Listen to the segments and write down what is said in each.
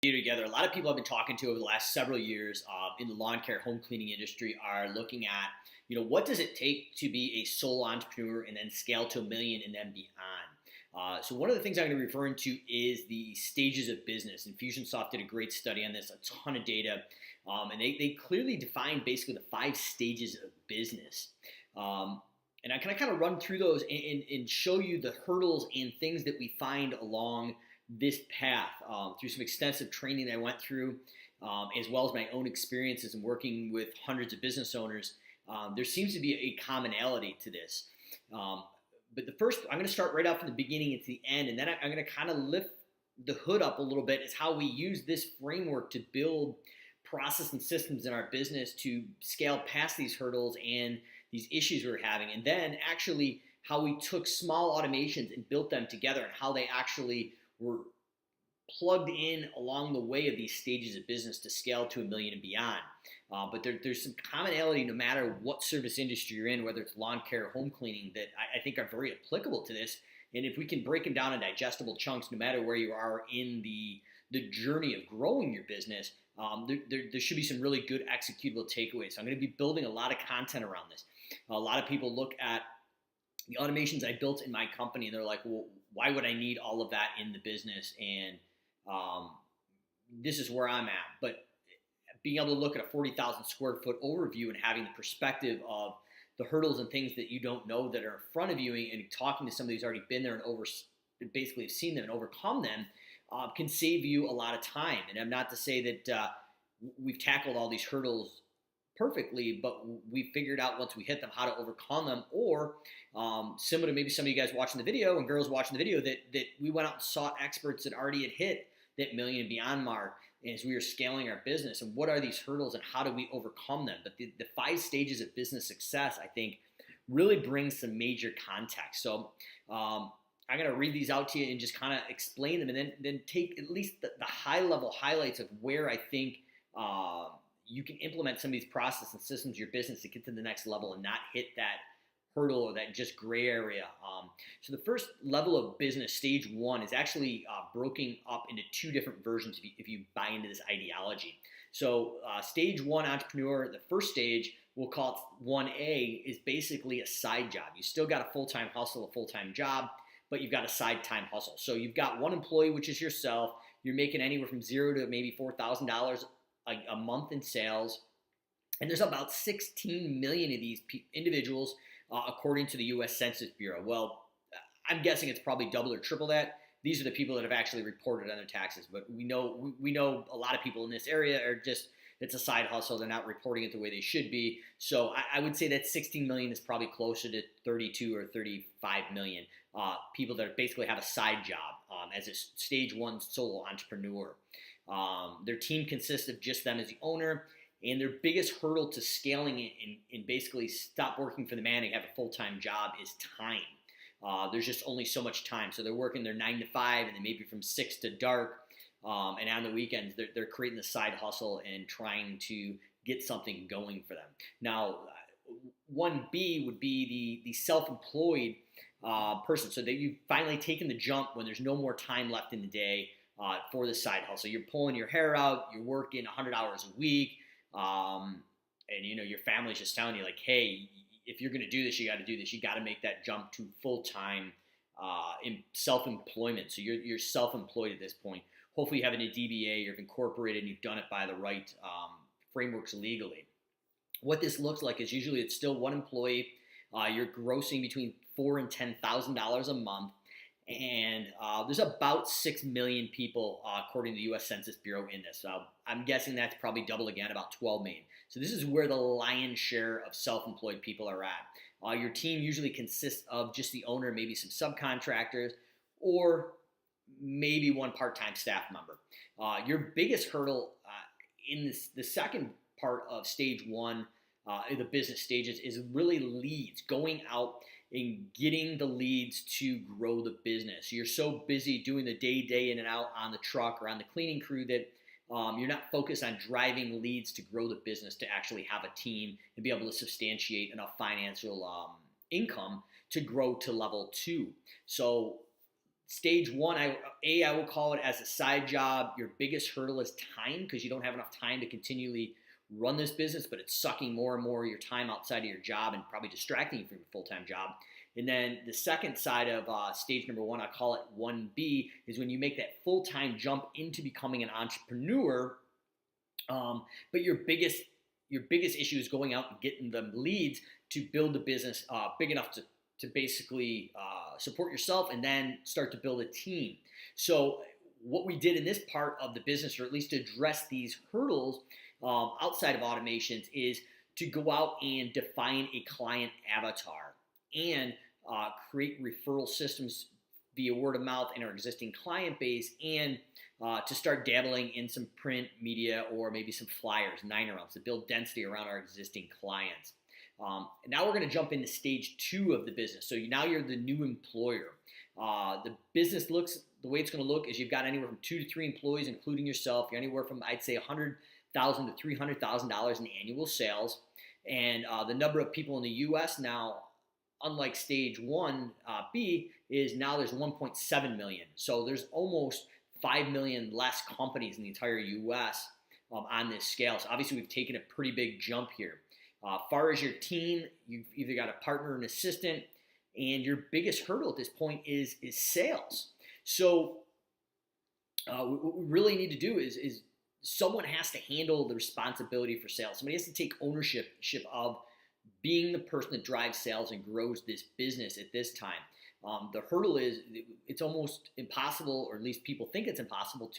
Together. A lot of people I've been talking to over the last several years in the lawn care, home cleaning industry are looking at, what does it take to be a solo entrepreneur and then scale to a million and then beyond. So one of the things I'm going to be referring to is the stages of business. Infusionsoft did a great study on this, a ton of data, and they clearly defined basically the 5 stages of business. And I kind of run through those and show you the hurdles and things that we find along this path through some extensive training that I went through, as well as my own experiences in working with hundreds of business owners. There seems to be a commonality to this. But the first, I'm going to start right off from the beginning and to the end, and then I'm going to kind of lift the hood up a little bit is how we use this framework to build process and systems in our business to scale past these hurdles and these issues we're having. And then actually how we took small automations and built them together and how they actually were plugged in along the way of these stages of business to scale to a million and beyond. But there's some commonality no matter what service industry you're in, whether it's lawn care or home cleaning, that I think are very applicable to this. And if we can break them down in digestible chunks, no matter where you are in the journey of growing your business, there should be some really good executable takeaways. So I'm going to be building a lot of content around this. A lot of people look at the automations I built in my company and they're like, well, why would I need all of that in the business? And this is where I'm at. But being able to look at a 40,000 square foot overview and having the perspective of the hurdles and things that you don't know that are in front of you and talking to somebody who's already been there and basically have seen them and overcome them can save you a lot of time. And I'm not to say that we've tackled all these hurdles perfectly, but we figured out once we hit them how to overcome them, or similar to maybe some of you guys watching the video and girls watching the video, that we went out and sought experts that already had hit that million and beyond mark as we were scaling our business. And what are these hurdles and how do we overcome them? But the 5 stages of business success, I think, really brings some major context. So I'm going to read these out to you and just kind of explain them, and then take at least the high level highlights of where I think you can implement some of these processes and systems in your business to get to the next level and not hit that hurdle or that just gray area. So the first level of business, stage 1, is actually broken up into 2 different versions if you buy into this ideology. So stage 1 entrepreneur, the first stage, we'll call it 1A, is basically a side job. You still got a full-time hustle, a full-time job, but you've got a side time hustle. So you've got one employee, which is yourself. You're making anywhere from $0 to maybe $4,000 a month in sales. And there's about 16 million of these individuals, according to the U.S. Census Bureau. Well, I'm guessing it's probably double or triple that. These are the people that have actually reported on their taxes. But we know a lot of people in this area are just, it's a side hustle. They're not reporting it the way they should be. So I would say that 16 million is probably closer to 32 or 35 million people that basically have a side job as a stage 1 solo entrepreneur. Their team consists of just them as the owner, and their biggest hurdle to scaling and basically stop working for the man and have a full-time job is time. There's just only so much time. So they're working their 9 to 5 and then maybe from 6 to dark. And on the weekends, they're creating the side hustle and trying to get something going for them. Now, 1B would be the self-employed person. So that you've finally taken the jump when there's no more time left in the day for the side hustle. You're pulling your hair out. You're working 100 hours a week. And your family's just telling you like, hey, if you're going to do this, you got to do this. You got to make that jump to full-time in self-employment. So you're self-employed at this point. Hopefully you have a DBA, you've incorporated, and you've done it by the right frameworks legally. What this looks like is usually it's still one employee. You're grossing between $4,000 and $10,000 a month. And there's about 6 million people, according to the U.S. Census Bureau, in this. So I'm guessing that's probably double again, about 12 million. So this is where the lion's share of self-employed people are at. Your team usually consists of just the owner, maybe some subcontractors, or maybe one part-time staff member. Your biggest hurdle in the second part of stage 1, the business stages, is really leads, going out and getting the leads to grow the business. You're so busy doing the day in and out on the truck or on the cleaning crew that you're not focused on driving leads to grow the business, to actually have a team and be able to substantiate enough financial income to grow to level 2. So Stage one, I will call it as a side job. Your biggest hurdle is time because you don't have enough time to continually run this business, but it's sucking more and more of your time outside of your job and probably distracting you from your full-time job. And then the second side of stage number one, I call it 1B, is when you make that full-time jump into becoming an entrepreneur. But your biggest issue is going out and getting them leads to build the business big enough to basically support yourself and then start to build a team. So what we did in this part of the business, or at least to address these hurdles outside of automations, is to go out and define a client avatar and create referral systems via word of mouth in our existing client base, and to start dabbling in some print media or maybe some flyers, 9-year-olds, to build density around our existing clients. And now we're going to jump into stage two of the business. So now you're the new employer. The business looks, the way it's going to look is you've got anywhere from 2 to 3 employees, including yourself. You're anywhere from, I'd say, $100,000 to $300,000 in annual sales. And the number of people in the U.S. now, unlike stage 1B, is now there's 1.7 million. So there's almost 5 million less companies in the entire U.S. On this scale. So obviously we've taken a pretty big jump here. Far as your team, you've either got a partner or an assistant, and your biggest hurdle at this point is sales. So what we really need to do is someone has to handle the responsibility for sales. Somebody has to take ownership of being the person that drives sales and grows this business at this time. The hurdle is it's almost impossible, or at least people think it's impossible,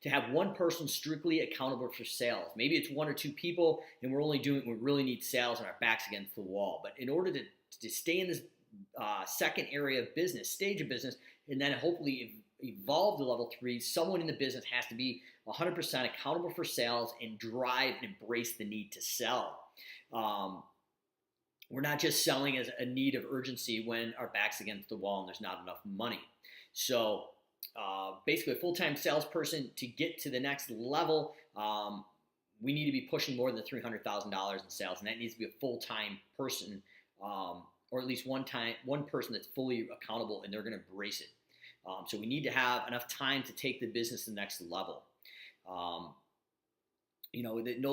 to have one person strictly accountable for sales. Maybe it's 1 or 2 people, and we really need sales and our backs against the wall. But in order to stay in this second area of business, stage of business, and then hopefully evolve to level 3, someone in the business has to be 100% accountable for sales and drive and embrace the need to sell. We're not just selling as a need of urgency when our back's against the wall and there's not enough money. So basically, a full-time salesperson, to get to the next level, we need to be pushing more than $300,000 in sales, and that needs to be a full-time person, or at least one person that's fully accountable and they're going to embrace it. So we need to have enough time to take the business to the next level. No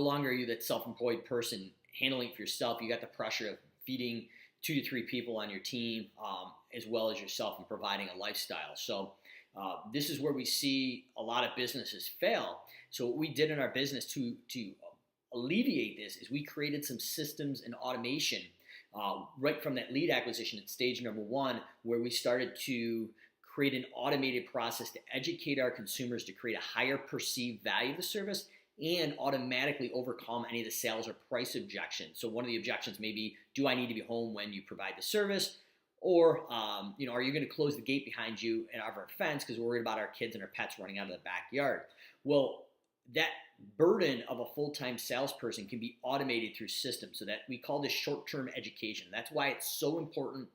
longer are you that self-employed person handling it for yourself. You got the pressure of feeding 2 to 3 people on your team, as well as yourself, and providing a lifestyle. So this is where we see a lot of businesses fail. So what we did in our business to alleviate this is we created some systems and automation right from that lead acquisition at stage number 1, where we started to create an automated process to educate our consumers to create a higher perceived value of the service and automatically overcome any of the sales or price objections. So one of the objections may be, do I need to be home when you provide the service? Or, are you going to close the gate behind you and over our fence because we're worried about our kids and our pets running out of the backyard? Well, that burden of a full-time salesperson can be automated through systems. So that we call this short-term education. That's why it's so important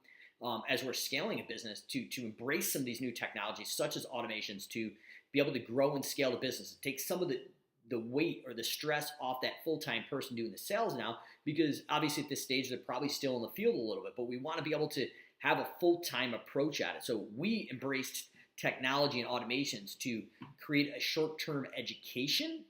as we're scaling a business to embrace some of these new technologies, such as automations, to be able to grow and scale the business. Take some of the weight or the stress off that full-time person doing the sales now, because obviously at this stage they're probably still in the field a little bit, but we want to be able to have a full-time approach at it. So we embraced technology and automations to create a short-term education.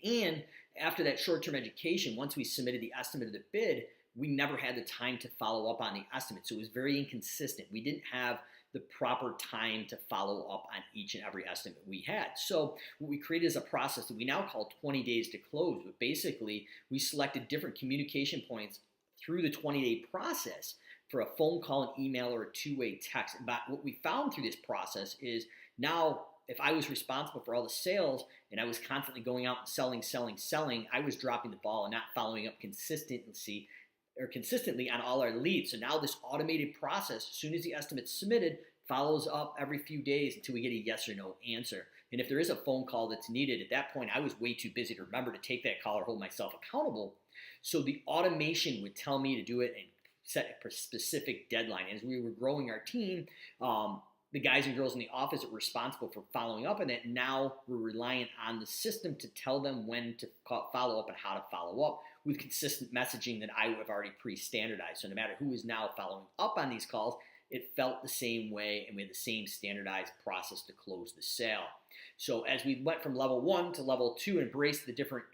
And after that short-term education, once we submitted the estimate of the bid, we never had the time to follow up on the estimate. So it was very inconsistent. We didn't have the proper time to follow up on each and every estimate we had. So what we created is a process that we now call 20 days to close. But basically, we selected different communication points through the 20-day process for a phone call, an email, or a two-way text. But what we found through this process is now, if I was responsible for all the sales and I was constantly going out and selling, I was dropping the ball and not following up consistently on all our leads. So now this automated process, as soon as the estimate's submitted, follows up every few days until we get a yes or no answer. And if there is a phone call that's needed, at that point, I was way too busy to remember to take that call or hold myself accountable. So the automation would tell me to do it and set a specific deadline. As we were growing our team, the guys and girls in the office that were responsible for following up on it, now we're reliant on the system to tell them when to follow up and how to follow up with consistent messaging that I have already pre-standardized. So no matter who is now following up on these calls, it felt the same way, and we had the same standardized process to close the sale. So as we went from level 1 to level 2 and embraced the different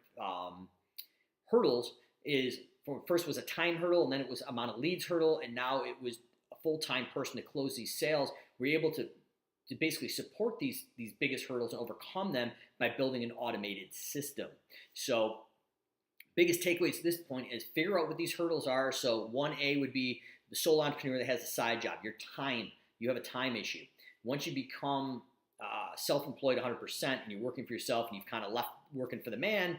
hurdles, first was a time hurdle, and then it was amount of leads hurdle, and now it was a full-time person to close these sales. We're able to basically support these biggest hurdles and overcome them by building an automated system. So biggest takeaways to this point is figure out what these hurdles are. So 1A would be the sole entrepreneur that has a side job, your time. You have a time issue. Once you become self-employed 100% and you're working for yourself and you've kind of left working for the man,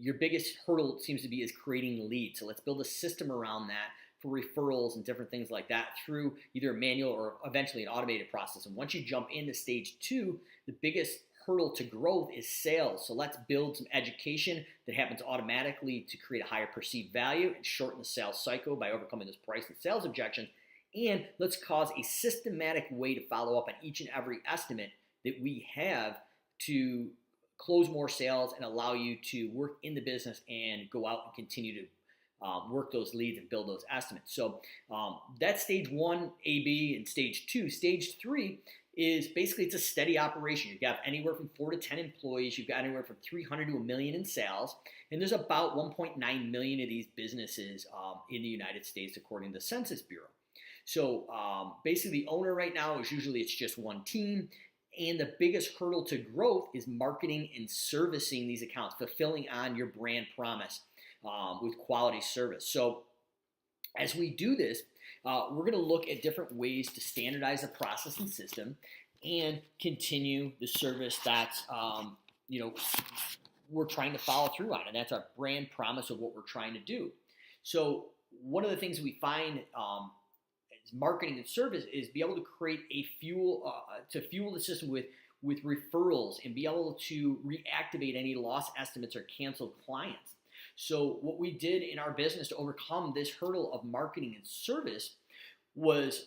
your biggest hurdle seems to be is creating leads. So let's build a system around that for referrals and different things like that through either a manual or eventually an automated process. And once you jump into stage 2, the biggest hurdle to growth is sales. So let's build some education that happens automatically to create a higher perceived value and shorten the sales cycle by overcoming those price and sales objections. And let's cause a systematic way to follow up on each and every estimate that we have to close more sales and allow you to work in the business and go out and continue to work those leads and build those estimates. So that's stage 1, A/B, and stage 2. Stage 3 is basically it's a steady operation. You've got anywhere from 4 to 10 employees. You've got anywhere from 300 to $1 million in sales. And there's about 1.9 million of these businesses in the United States, according to the Census Bureau. So basically the owner right now is usually it's just one team. And the biggest hurdle to growth is marketing and servicing these accounts, fulfilling on your brand promise with quality service. So as we do this, we're going to look at different ways to standardize the process and system and continue the service that's, we're trying to follow through on. And that's our brand promise of what we're trying to do. So one of the things we find marketing and service is be able to create a fuel the system with referrals and be able to reactivate any lost estimates or canceled clients. So what we did in our business to overcome this hurdle of marketing and service was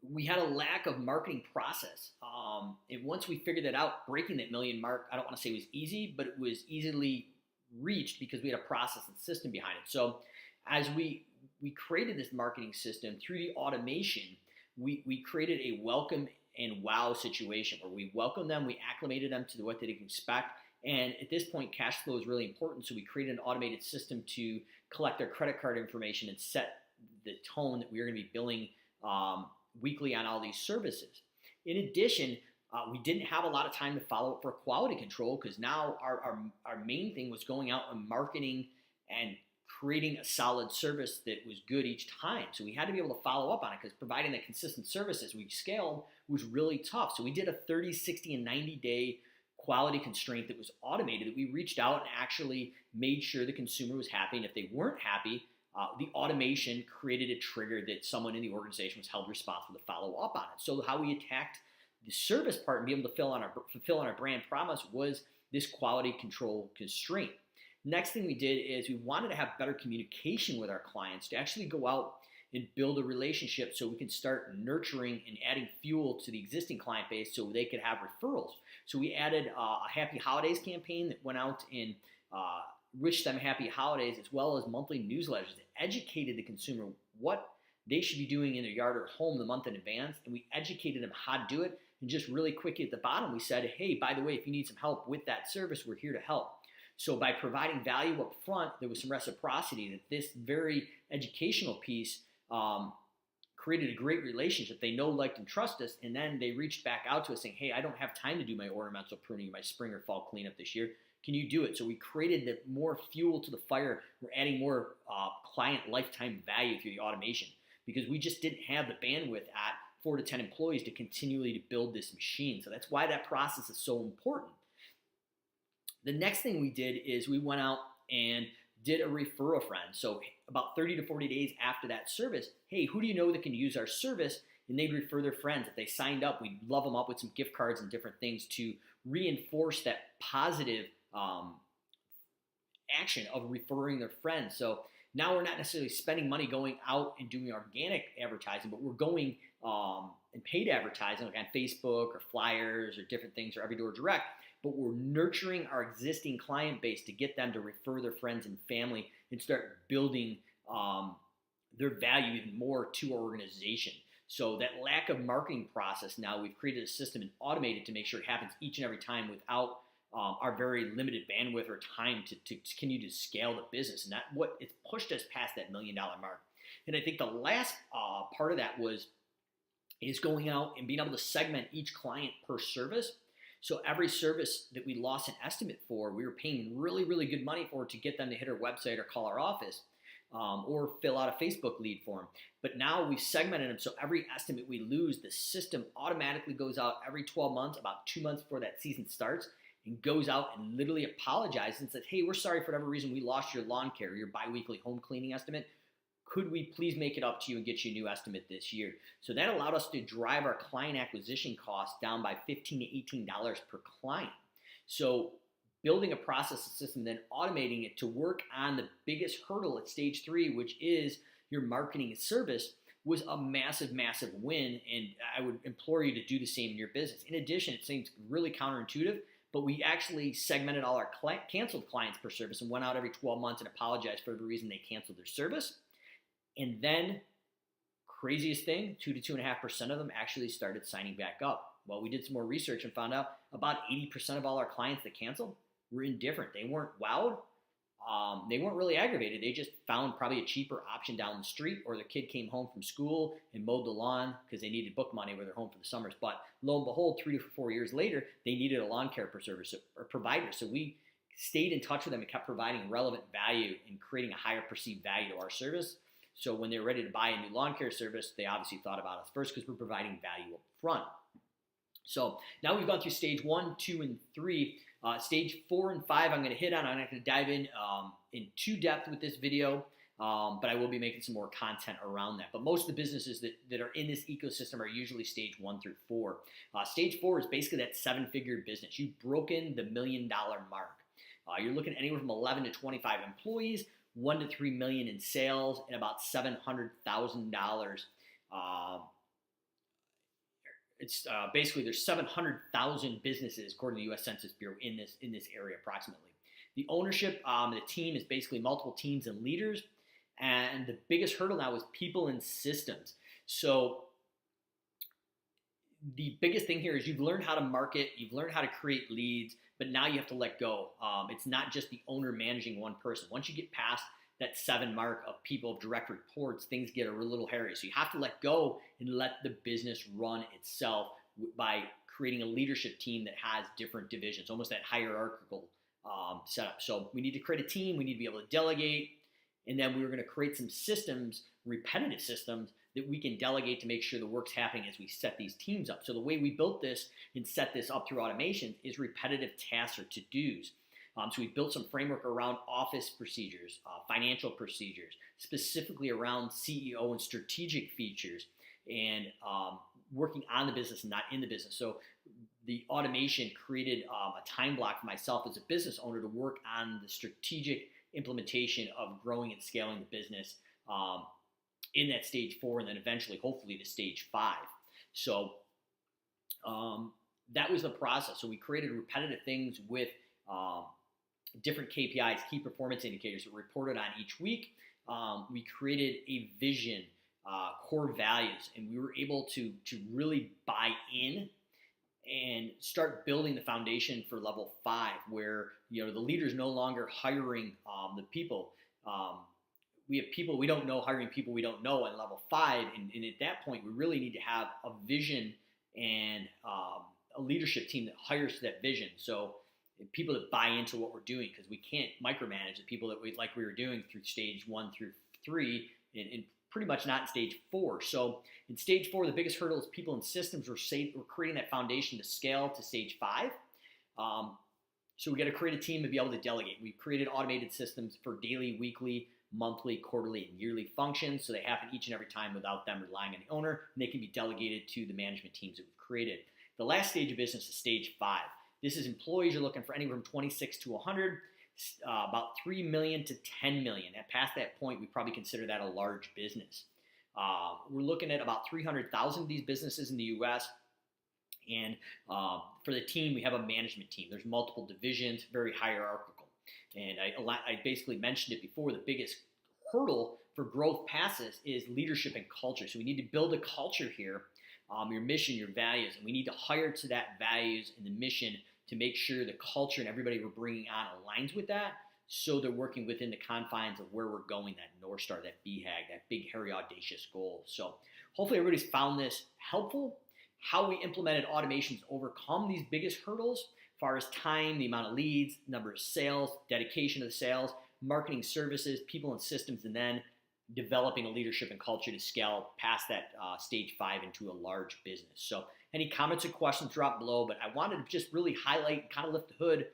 we had a lack of marketing process. And once we figured that out, breaking that million mark, I don't want to say it was easy, but it was easily reached because we had a process and system behind it. So as we created this marketing system through the automation, we created a welcome and wow situation where we welcomed them, we acclimated them to what they can expect. And at this point, cash flow is really important. So we created an automated system to collect their credit card information and set the tone that we are going to be billing weekly on all these services. In addition, we didn't have a lot of time to follow up for quality control because now our main thing was going out and marketing and creating a solid service that was good each time. So we had to be able to follow up on it because providing that consistent service as we scaled was really tough. So we did a 30, 60, and 90-day quality constraint that was automated, that we reached out and actually made sure the consumer was happy. And if they weren't happy, the automation created a trigger that someone in the organization was held responsible to follow up on it. So how we attacked the service part and be able to fulfill on our brand promise was this quality control constraint. Next thing we did is we wanted to have better communication with our clients to actually go out and build a relationship so we can start nurturing and adding fuel to the existing client base so they could have referrals. So we added a Happy Holidays campaign that went out and wished them happy holidays, as well as monthly newsletters that educated the consumer what they should be doing in their yard or home the month in advance. And we educated them how to do it. And just really quickly at the bottom, we said, hey, by the way, if you need some help with that service, we're here to help. So by providing value up front, there was some reciprocity that this very educational piece created a great relationship. They know, liked, and trust us. And then they reached back out to us saying, hey, I don't have time to do my ornamental pruning, my spring or fall cleanup this year. Can you do it? So we created more fuel to the fire. We're adding more client lifetime value through the automation because we just didn't have the bandwidth at 4 to 10 employees to continually to build this machine. So that's why that process is so important. The next thing we did is we went out and did a referral friend. So about 30 to 40 days after that service, hey, who do you know that can use our service? And they'd refer their friends. If they signed up, we'd love them up with some gift cards and different things to reinforce that positive action of referring their friends. So now we're not necessarily spending money going out and doing organic advertising, but we're going and paid advertising like on Facebook or flyers or different things or Every Door Direct. But we're nurturing our existing client base to get them to refer their friends and family and start building their value even more to our organization. So that lack of marketing process, now we've created a system and automated to make sure it happens each and every time without our very limited bandwidth or time to continue to scale the business. And that what it's pushed us past that $1 million mark. And I think the last part of that is going out and being able to segment each client per service. So every service that we lost an estimate for, we were paying really, really good money for to get them to hit our website or call our office or fill out a Facebook lead form. But now we've segmented them, so every estimate we lose, the system automatically goes out every 12 months, about 2 months before that season starts, and goes out and literally apologizes and says, hey, we're sorry for whatever reason we lost your lawn care, your biweekly home cleaning estimate. Could we please make it up to you and get you a new estimate this year? So that allowed us to drive our client acquisition costs down by $15 to $18 per client. So building a process and system, then automating it to work on the biggest hurdle at stage 3, which is your marketing and service, was a massive, massive win. And I would implore you to do the same in your business. In addition, it seems really counterintuitive, but we actually segmented all our canceled clients per service and went out every 12 months and apologized for the reason they canceled their service. And then, craziest thing, 2 to 2.5% of them actually started signing back up. Well, we did some more research and found out about 80% of all our clients that canceled were indifferent. They weren't wowed. They weren't really aggravated. They just found probably a cheaper option down the street, or their kid came home from school and mowed the lawn because they needed book money where they're home for the summers. But lo and behold, 3 to 4 years later, they needed a lawn care provider. So we stayed in touch with them and kept providing relevant value and creating a higher perceived value to our service. So when they were ready to buy a new lawn care service, they obviously thought about us first because we're providing value up front. So now we've gone through stage 1, 2, and 3. Stage 4 and 5 I'm going to hit on. I'm not going to dive in too depth with this video, but I will be making some more content around that. But most of the businesses that are in this ecosystem are usually stage 1 through 4. Stage 4 is basically that 7-figure business. You've broken the $1 million mark. You're looking at anywhere from 11 to 25 employees, 1 to 3 million in sales, and about $700,000. It's basically there's 700,000 businesses according to the U.S. Census Bureau in this area approximately. The ownership, the team is basically multiple teams and leaders, and the biggest hurdle now is people and systems. So the biggest thing here is you've learned how to market, you've learned how to create leads, but now you have to let go. It's not just the owner managing one person. Once you get past that 7 mark of people, of direct reports, things get a little hairy. So you have to let go and let the business run itself by creating a leadership team that has different divisions, almost that hierarchical setup. So we need to create a team. We need to be able to delegate. And then we were going to create some systems, repetitive systems, that we can delegate to make sure the work's happening as we set these teams up. So the way we built this and set this up through automation is repetitive tasks or to-dos. So we built some framework around office procedures, financial procedures, specifically around CEO and strategic features, and working on the business and not in the business. So the automation created a time block for myself as a business owner to work on the strategic implementation of growing and scaling the business in that stage 4, and then eventually, hopefully, to stage 5. So that was the process. So we created repetitive things with different KPIs, key performance indicators that were reported on each week. We created a vision, core values, and we were able to really buy in and start building the foundation for level 5, where the leader is no longer hiring the people. We have people we don't know hiring people we don't know on level 5, and at that point, we really need to have a vision and a leadership team that hires to that vision. So people that buy into what we're doing, because we can't micromanage the people that we were doing through stage 1 through 3, and pretty much not in stage 4. So in stage 4, the biggest hurdle is people and systems. We're creating that foundation to scale to stage 5. So we got to create a team to be able to delegate. We've created automated systems for daily, weekly, monthly, quarterly, and yearly functions, so they happen each and every time without them relying on the owner, and they can be delegated to the management teams that we've created. The last stage of business is stage 5. This is employees are looking for anywhere from 26 to 100, about 3 million to 10 million. And past that point, we probably consider that a large business. We're looking at about 300,000 of these businesses in the U.S. And for the team, we have a management team. There's multiple divisions, very hierarchical. And I basically mentioned it before. The biggest hurdle for growth past this is leadership and culture. So we need to build a culture here, your mission, your values, and we need to hire to that values and the mission to make sure the culture and everybody we're bringing on aligns with that, so they're working within the confines of where we're going, that North Star, that BHAG, that big, hairy, audacious goal. So hopefully everybody's found this helpful. How we implemented automations to overcome these biggest hurdles as far as time, the amount of leads, number of sales, dedication to the sales, marketing services, people and systems, and then developing a leadership and culture to scale past that stage 5 into a large business. So any comments or questions, drop below, but I wanted to just really highlight and kind of lift the hood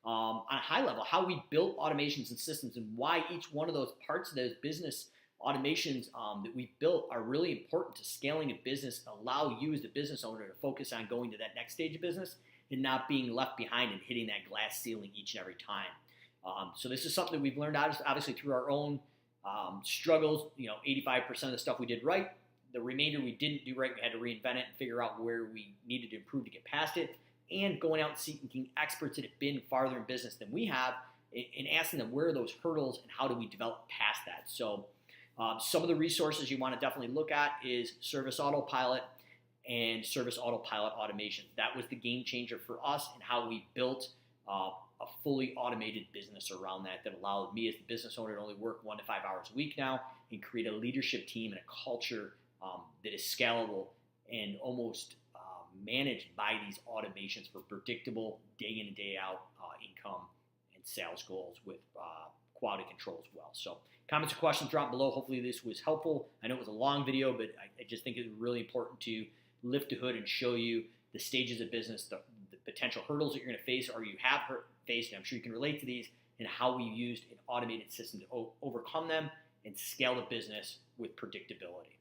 on a high level, how we built automations and systems and why each one of those parts of those business automations that we built are really important to scaling a business, allow you as the business owner to focus on going to that next stage of business and not being left behind and hitting that glass ceiling each and every time. So this is something we've learned obviously through our own struggles. 85% of the stuff we did right. The remainder we didn't do right. We had to reinvent it and figure out where we needed to improve to get past it, and going out and seeking experts that have been farther in business than we have and asking them where are those hurdles and how do we develop past that. So some of the resources you want to definitely look at is Service Autopilot and Service Autopilot automation. That was the game changer for us and how we built a fully automated business around that allowed me as the business owner to only work 1 to 5 hours a week now and create a leadership team and a culture that is scalable and almost managed by these automations for predictable day in and day out income and sales goals with quality control as well. So comments or questions, drop below. Hopefully this was helpful. I know it was a long video, but I just think it's really important to lift the hood and show you the stages of business, the potential hurdles that you're going to face or you have faced, and I'm sure you can relate to these, and how we used an automated system to overcome them and scale the business with predictability.